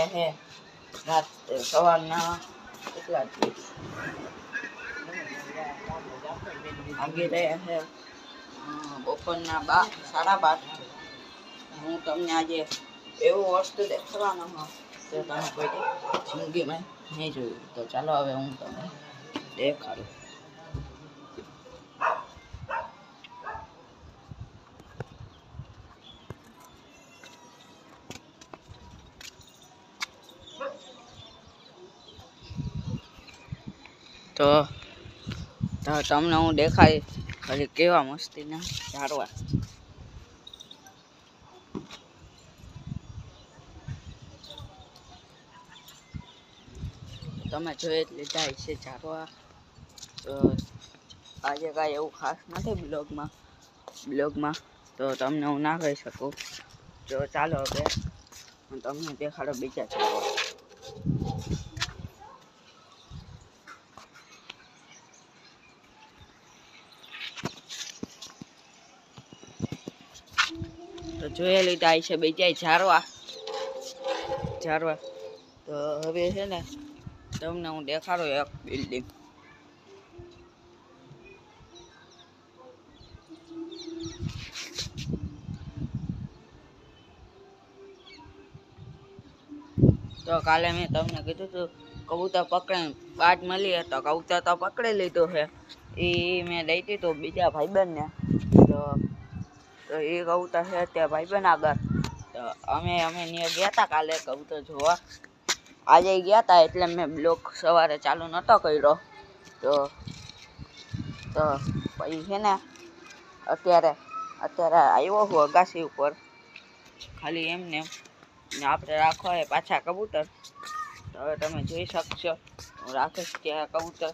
રહ્યા છે રાત સવારના કેટલા વાગી રહ્યા છે બપોરના 12:30. હું તમને આજે એવું વસ્તુ દેખાડવાનો તો તમે કોઈ જિંદગીમાં નહીં જોયું. તો ચાલો હવે હું તમને દેખાડું. તો તમને હું દેખાય ખાલી કેવા મસ્તીના ઝાડવા. તમે જોઈ જ લીધા છે ઝાડવા. તો આજે કાંઈ એવું ખાસ નથી બ્લોગમાં તો તમને હું ના કહી શકું. તો ચાલો હવે હું તમને દેખાડો બીજા ઝાડવા. તો જોઈ લીધા છે બીજા ઝાડવા. તો હવે છે ને તમને હું દેખાડો એક બિલ્ડિંગ. તો કાલે મેં તમને કીધું હતું કબૂતર પકડીને બાજ મળી તો કબૂતર તો પકડી લીધું છે. એ મેં લઈ દીધું બીજા ભાઈબંધને. તો એ કબૂતર છે ત્યાં ભાઈબંધ આગળ. તો અમે ત્યાં ગયા હતા કાલે કબૂતર જોવા. આજે ગયા હતા એટલે મેં બ્લોગ સવારે ચાલુ નહોતો કર્યો. તો પછી છે ને અત્યારે આવ્યો હું અગાસી ઉપર ખાલી એમને ને આપણે રાખવા હોય પાછા કબૂતર. તો હવે તમે જોઈ શકશો હું રાખીશ ત્યાં કબૂતર.